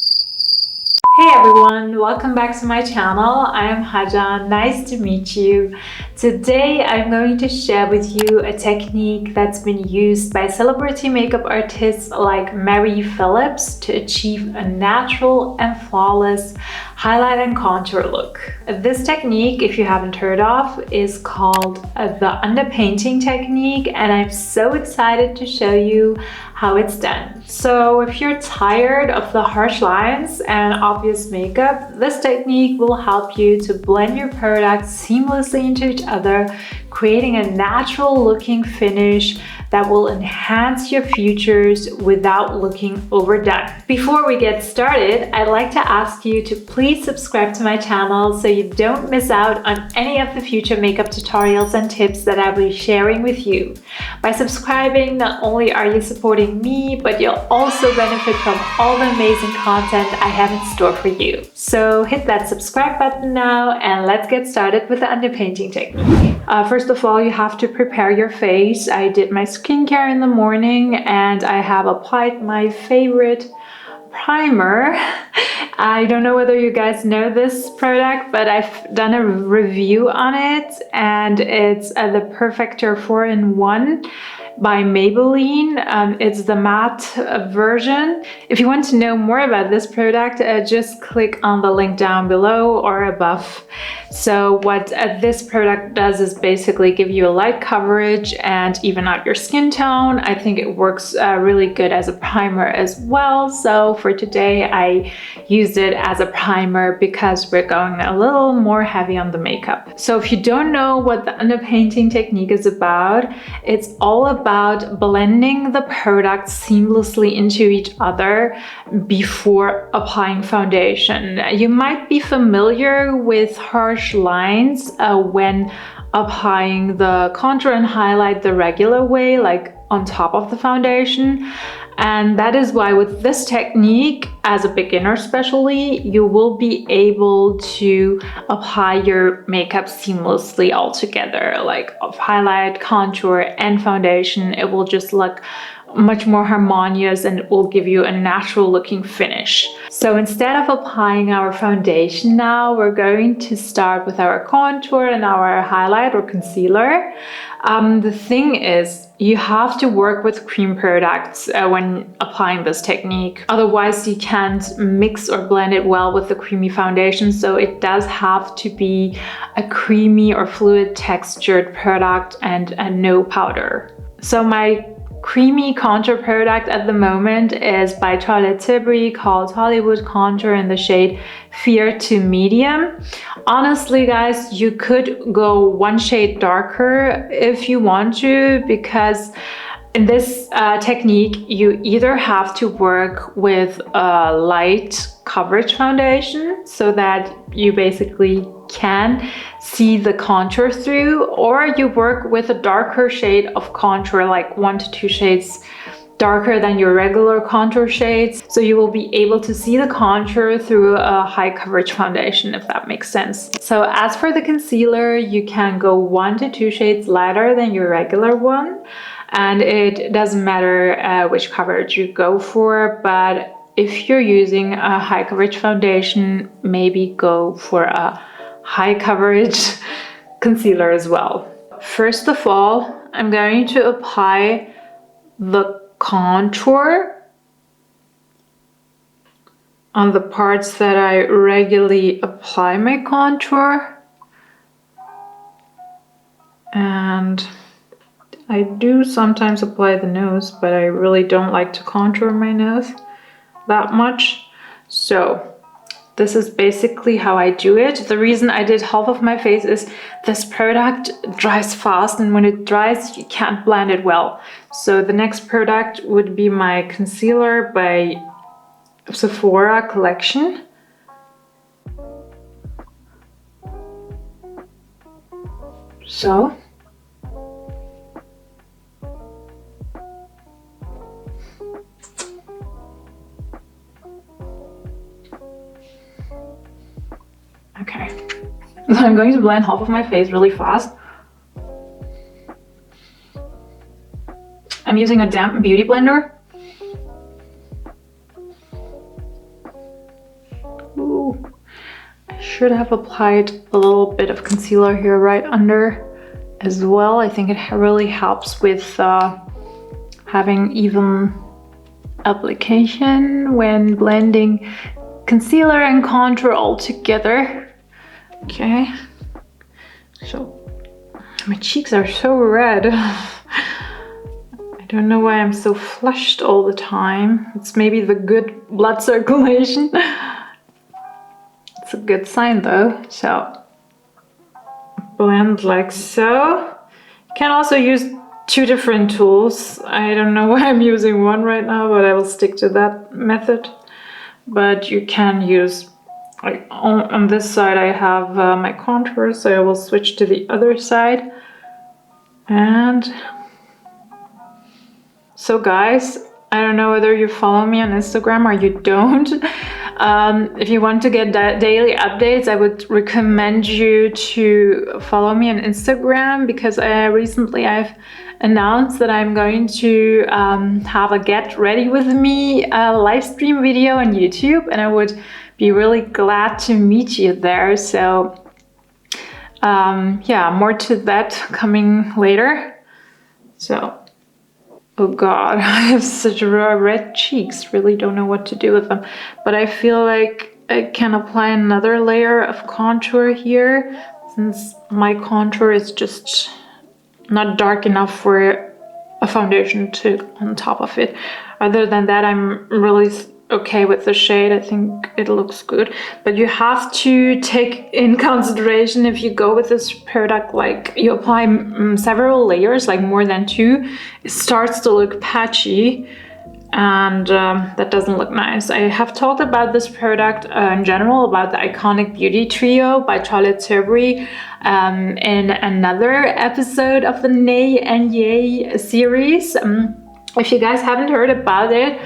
Hey everyone, welcome back to my channel. I am Haja, nice to meet you. Today I'm going to share with you a technique that's been used by celebrity makeup artists like Phillips to achieve a natural and flawless highlight and contour look. This technique, if you haven't heard of, is called the underpainting technique, and I'm so excited to show you how it's done. So if you're tired of the harsh lines and obvious makeup, this technique will help you to blend your products seamlessly into each other, creating a natural looking finish that will enhance your features without looking overdone. Before we get started, I'd like to ask you to please subscribe to my channel so you don't miss out on any of the future makeup tutorials and tips that I'll be sharing with you. By subscribing, not only are you supporting me, but you'll also benefit from all the amazing content I have in store for you. So hit that subscribe button now and let's get started with the underpainting technique. First of all, you have to prepare your face. I did my skincare in the morning and I have applied my favorite primer. I don't know whether you guys know this product, but I've done a review on it, and it's the Perfector 4-in-1 by Maybelline. It's the matte version. If you want to know more about this product, just click on the link down below or above. So what this product does is basically give you a light coverage and even out your skin tone. I think it works really good as a primer as well. So for today, I used it as a primer because we're going a little more heavy on the makeup. So if you don't know what the underpainting technique is about, it's all about blending the products seamlessly into each other before applying foundation. You might be familiar with harsh lines when applying the contour and highlight the regular way, like on top of the foundation. And that is why with this technique, as a beginner especially, you will be able to apply your makeup seamlessly all together, like of highlight, contour, and foundation. It will just look much more harmonious and it will give you a natural looking finish. So instead of applying our foundation now, we're going to start with our contour and our highlight or concealer. The thing is, you have to work with cream products when applying this technique. Otherwise, you can't mix or blend it well with the creamy foundation. So it does have to be a creamy or fluid textured product and no powder. So my creamy contour product at the moment is by Charlotte Tilbury, called Hollywood Contour in the shade Fair to Medium. Honestly, guys, you could go one shade darker if you want to, because in this technique, you either have to work with a light coverage foundation so that you basically can see the contour through, or you work with a darker shade of contour, like 1 to 2 shades darker than your regular contour shades, so you will be able to see the contour through a high coverage foundation, if that makes sense. So as for the concealer, you can go 1 to 2 shades lighter than your regular one, and it doesn't matter which coverage you go for, but if you're using a high coverage foundation, maybe go for a high coverage concealer as well. First of all, I'm going to apply the contour on the parts that I regularly apply my contour, and I do sometimes apply the nose, but I really don't like to contour my nose that much. So this is basically how I do it. The reason I did half of my face is this product dries fast, and when it dries, you can't blend it well. So the next product would be my concealer by Sephora collection. So okay, so I'm going to blend half of my face really fast. I'm using a damp beauty blender. should have applied a little bit of concealer here right under as well. I think it really helps with having even application when blending concealer and contour all together. Okay, so my cheeks are so red. I don't know why I'm so flushed all the time. It's maybe the good blood circulation. It's a good sign though. So blend like so. You can also use two different tools. I don't know why I'm using one right now, but I will stick to that method. But you can use, like on this side I have my contour, so I will switch to the other side. And so guys, I don't know whether you follow me on Instagram or you don't. If you want to get daily updates, I would recommend you to follow me on Instagram, because recently I've announced that I'm going to have a Get Ready With Me live stream video on YouTube, and I would be really glad to meet you there. So yeah, more to that coming later. So, oh god, I have such red cheeks, really don't know what to do with them. But I feel like I can apply another layer of contour here, since my contour is just not dark enough for a foundation to on top of it. Other than that, I'm really okay with the shade. I think it looks good, but you have to take in consideration, if you go with this product, like you apply several layers, like more than two, it starts to look patchy, and that doesn't look nice. I have talked about this product in general, about the Iconic Beauty Trio by Charlotte Tilbury in another episode of the Nay and Yay series. If you guys haven't heard about it,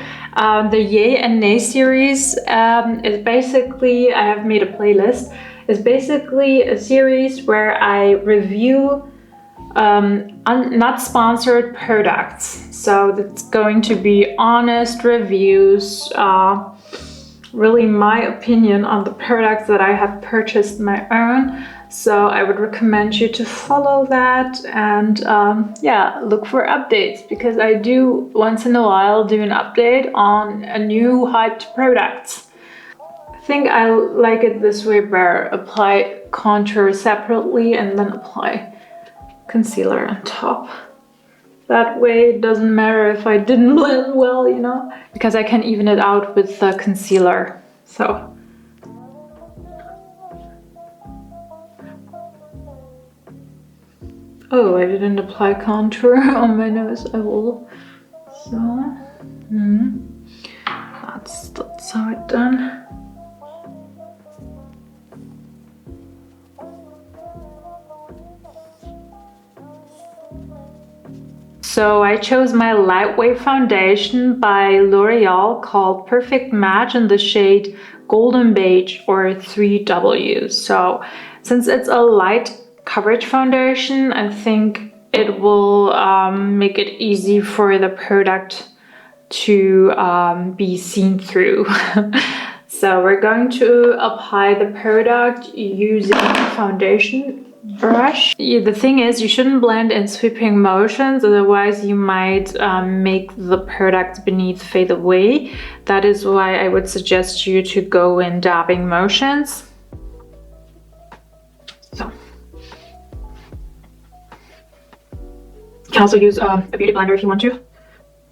the Yay and Nay series is basically, I have made a playlist, is basically a series where I review not sponsored products. So it's going to be honest reviews, really my opinion on the products that I have purchased my own. So I would recommend you to follow that, and yeah, look for updates, because I do once in a while do an update on a new hyped product. I think I like it this way, where apply contour separately and then apply concealer on top. That way it doesn't matter if I didn't blend well, you know, because I can even it out with the concealer. So oh, I didn't apply contour on my nose. I will. So that's how it's done. So I chose my lightweight foundation by L'Oreal called Perfect Match in the shade Golden Beige, or 3W. So since it's a light coverage foundation, I think it will make it easy for the product to be seen through. So we're going to apply the product using a foundation brush. The thing is, you shouldn't blend in sweeping motions, otherwise you might make the product beneath fade away. That is why I would suggest you to go in dabbing motions. So you can also use a beauty blender if you want to.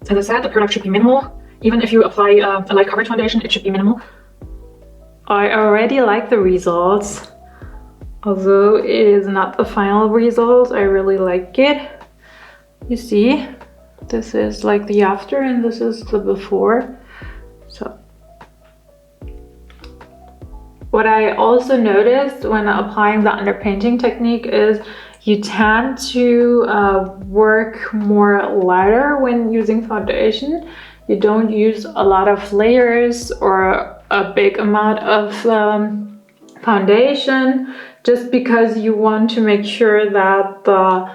As I said, the product should be minimal. Even if you apply a light coverage foundation, it should be minimal. I already like the results. Although it is not the final result, I really like it. You see, this is like the after and this is the before. So what I also noticed when applying the underpainting technique is you tend to work more lighter when using foundation. You don't use a lot of layers or a big amount of foundation, just because you want to make sure that the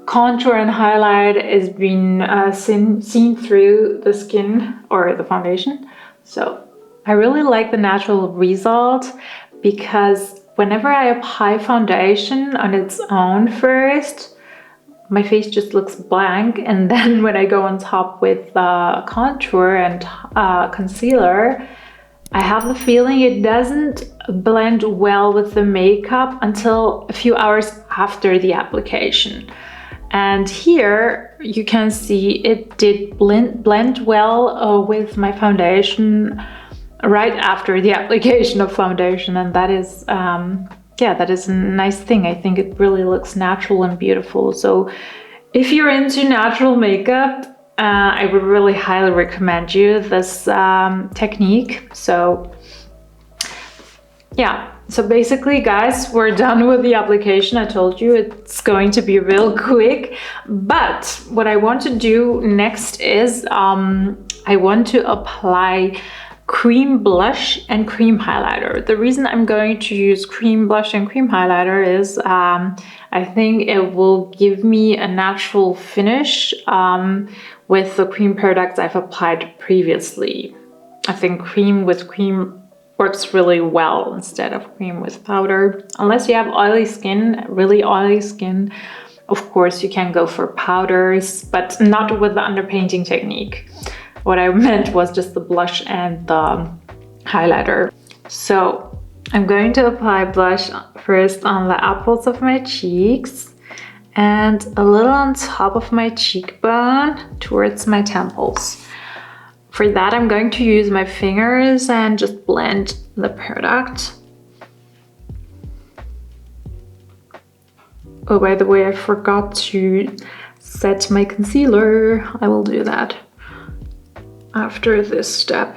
contour and highlight is being seen through the skin or the foundation. So I really like the natural result, because whenever I apply foundation on its own first, my face just looks blank, and then when I go on top with contour and concealer, I have the feeling it doesn't blend well with the makeup until a few hours after the application. And here you can see it did blend well with my foundation right after the application of foundation, and that is yeah, that is a nice thing. I think it really looks natural and beautiful. So if you're into natural makeup, I would really highly recommend you this technique. So yeah, so basically guys, we're done with the application. I told you it's going to be real quick, but what I want to do next is I want to apply cream blush and cream highlighter. The reason I'm going to use cream blush and cream highlighter is I think it will give me a natural finish with the cream products I've applied previously. I think cream with cream works really well instead of cream with powder. Unless you have oily skin, really oily skin, of course you can go for powders, but not with the underpainting technique. What I meant was just the blush and the highlighter. So I'm going to apply blush first on the apples of my cheeks and a little on top of my cheekbone towards my temples. For that, I'm going to use my fingers and just blend the product. Oh, by the way, I forgot to set my concealer. I will do that after this step.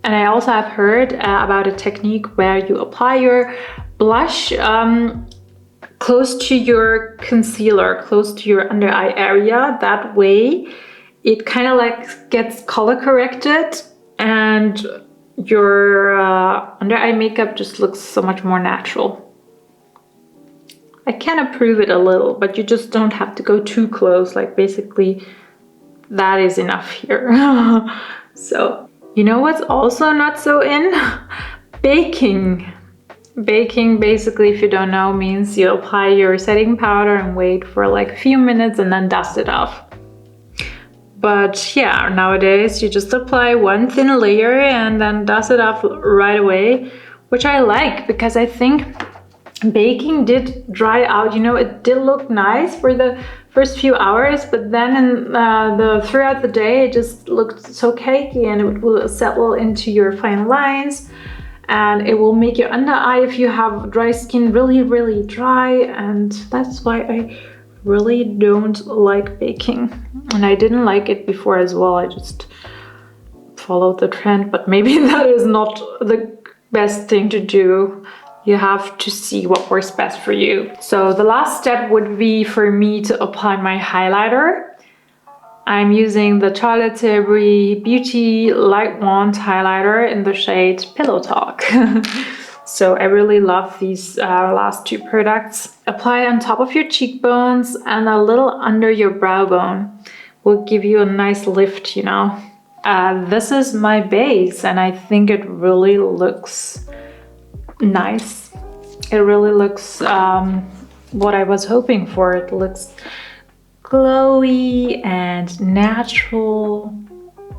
And I also have heard about a technique where you apply your blush close to your concealer, close to your under eye area. That way it kind of like gets color corrected and your under eye makeup just looks so much more natural. I can approve it a little, but you just don't have to go too close. Like basically that is enough here. So, you know what's also not so in? Baking. Baking, basically, if you don't know, means you apply your setting powder and wait for like a few minutes and then dust it off. But yeah, nowadays you just apply one thin layer and then dust it off right away, which I like because I think baking did dry out. You know, it did look nice for the first few hours, but then throughout the day it just looked so cakey, and it will settle into your fine lines, and it will make your under eye, if you have dry skin, really dry, and that's why I really don't like baking. And I didn't like it before as well. I just followed the trend, but maybe that is not the best thing to do. You have to see what works best for you. So the last step would be for me to apply my highlighter. I'm using the Charlotte Tilbury Beauty Light Wand highlighter in the shade Pillow Talk. So I really love these last two products. Apply on top of your cheekbones and a little under your brow bone. Will give you a nice lift, you know. This is my base, and I think it really looks nice. It really looks what I was hoping for. It looks glowy and natural.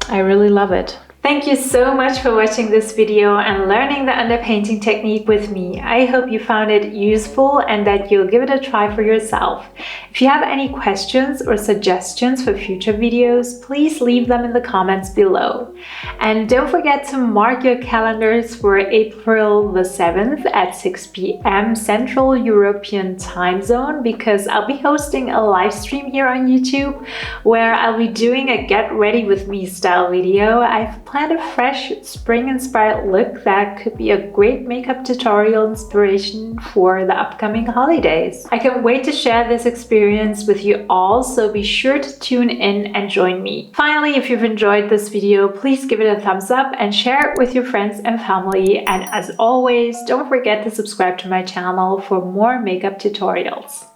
I really love it. Thank you so much for watching this video and learning the underpainting technique with me. I hope you found it useful and that you'll give it a try for yourself. If you have any questions or suggestions for future videos, please leave them in the comments below. And don't forget to mark your calendars for April the 7th at 6 p.m. Central European Time Zone, because I'll be hosting a live stream here on YouTube where I'll be doing a get ready with me style video. I've planned a fresh spring-inspired look that could be a great makeup tutorial inspiration for the upcoming holidays. I can't wait to share this experience with you all, so be sure to tune in and join me. Finally, if you've enjoyed this video, please give it a thumbs up and share it with your friends and family. And as always, don't forget to subscribe to my channel for more makeup tutorials.